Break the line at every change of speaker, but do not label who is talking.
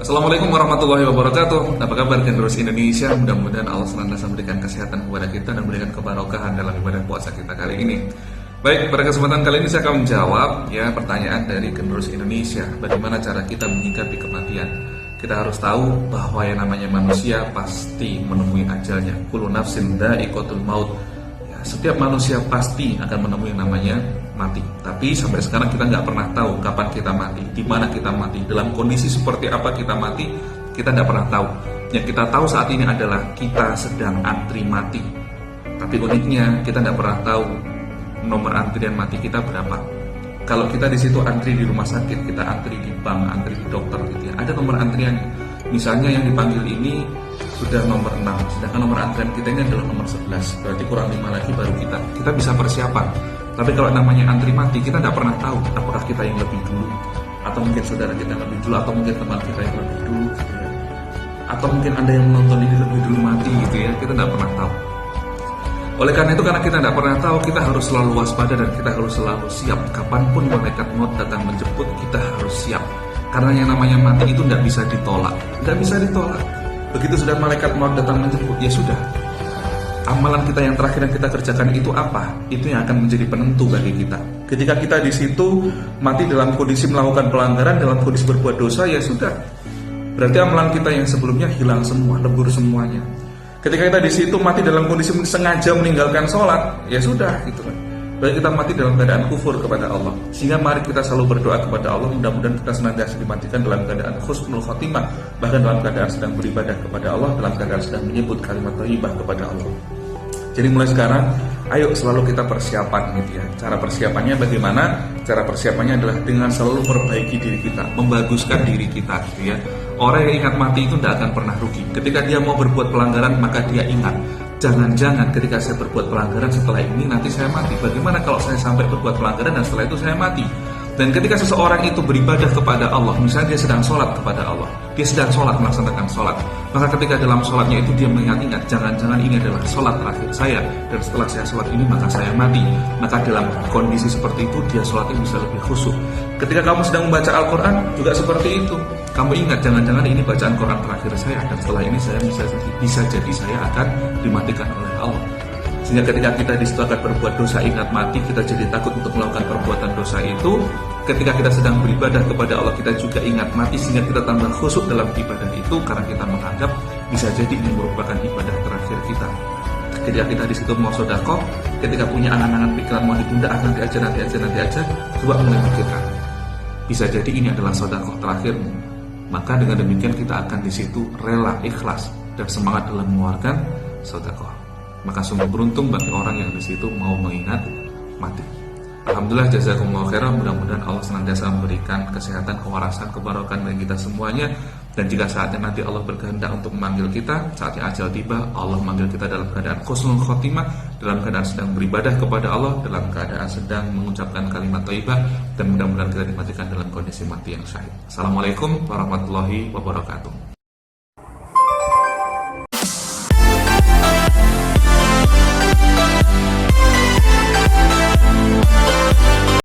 Assalamualaikum warahmatullahi wabarakatuh. Apa kabar generasi Indonesia? Mudah-mudahan Allah senantiasa memberikan kesehatan kepada kita dan memberikan kebarokahan dalam ibadah puasa kita kali ini. Baik, pada kesempatan kali ini saya akan menjawab pertanyaan dari generasi Indonesia. Bagaimana cara kita menyikapi kematian? Kita harus tahu bahwa yang namanya manusia pasti menemui ajalnya. Kullu nafsin dha'iqatul maut. Setiap manusia pasti akan menemui yang namanya mati. Tapi sampai sekarang kita nggak pernah tahu kapan kita mati, di mana kita mati, dalam kondisi seperti apa kita mati, kita nggak pernah tahu. Yang kita tahu saat ini adalah kita sedang antri mati. Tapi uniknya kita nggak pernah tahu nomor antrian mati kita berapa. Kalau kita di situ antri di rumah sakit, kita antri di bank, antri di dokter gitu ya, ada nomor antriannya. Misalnya yang dipanggil ini sudah nomor 6, sedangkan nomor antrian kita ini adalah nomor 11, berarti kurang 5 lagi baru kita bisa persiapan. Tapi kalau namanya antri mati, kita tidak pernah tahu apakah kita yang lebih dulu, atau mungkin saudara kita yang lebih dulu, atau mungkin teman kita yang lebih dulu gitu ya. Atau mungkin Anda yang menonton ini lebih dulu mati gitu ya, kita tidak pernah tahu. Oleh karena itu, karena kita tidak pernah tahu, kita harus selalu waspada dan kita harus selalu siap. Kapanpun malaikat maut datang menjemput, kita harus siap. Karena yang namanya mati itu tidak bisa ditolak, tidak bisa ditolak. Begitu sudah malaikat maut datang menjemput, ya sudah. Amalan kita yang terakhir yang kita kerjakan itu apa? Itu yang akan menjadi penentu bagi kita. Ketika kita di situ mati dalam kondisi melakukan pelanggaran, dalam kondisi berbuat dosa, ya sudah. Berarti amalan kita yang sebelumnya hilang semua, lebur semuanya. Ketika kita di situ mati dalam kondisi sengaja meninggalkan sholat, ya sudah gitu kan. Berarti kita mati dalam keadaan kufur kepada Allah. Sehingga mari kita selalu berdoa kepada Allah, mudah-mudahan kita senantiasa dimatikan dalam keadaan husnul khotimah, bahkan dalam keadaan sedang beribadah kepada Allah, dalam keadaan sedang menyebut kalimat thayyibah kepada Allah. Jadi mulai sekarang, ayo selalu kita persiapan gitu ya. Cara persiapannya bagaimana? Cara persiapannya adalah dengan selalu memperbaiki diri kita, membaguskan diri kita gitu ya. Orang yang ingat mati itu tidak akan pernah rugi. Ketika dia mau berbuat pelanggaran, maka dia ingat, jangan-jangan ketika saya berbuat pelanggaran setelah ini nanti saya mati. Bagaimana kalau saya sampai berbuat pelanggaran dan setelah itu saya mati? Dan ketika seseorang itu beribadah kepada Allah, misalnya dia sedang sholat kepada Allah, dia sedang sholat, melaksanakan sholat, maka ketika dalam sholatnya itu dia mengingat-ingat, jangan-jangan ini adalah sholat terakhir saya, dan setelah saya sholat ini maka saya mati. Maka dalam kondisi seperti itu dia sholatnya bisa lebih khusyuk. Ketika kamu sedang membaca Al-Quran juga seperti itu. Kamu ingat, jangan-jangan ini bacaan Quran terakhir saya, dan setelah ini saya bisa jadi saya akan dimatikan oleh Allah. Sehingga ketika kita di situ akan berbuat dosa, ingat mati, kita jadi takut untuk melakukan perbuatan dosa itu. Ketika kita sedang beribadah kepada Allah, kita juga ingat mati, sehingga kita tambah khusyuk dalam ibadah itu, karena kita menganggap bisa jadi ini merupakan ibadah terakhir kita. Ketika kita di situ mau sedekah, ketika punya angan-angan pikiran mau ditunda, nanti aja, coba mulai pikirkan. Bisa jadi ini adalah sedekah terakhirmu. Maka dengan demikian kita akan di situ rela, ikhlas, dan semangat dalam mengeluarkan sedekah. Maka sungguh beruntung bagi orang yang di situ mau mengingat mati. Alhamdulillah, jazakumullah khairan. Mudah-mudahan Allah senantiasa memberikan kesehatan, kewarasan, kebarokan bagi kita semuanya. Dan jika saatnya nanti Allah berkehendak untuk memanggil kita, saatnya ajal tiba, Allah memanggil kita dalam keadaan husnul khotimah, dalam keadaan sedang beribadah kepada Allah, dalam keadaan sedang mengucapkan kalimat thayyibah, dan mudah-mudahan kita dimatikan dalam kondisi mati yang syahid. Assalamualaikum warahmatullahi wabarakatuh.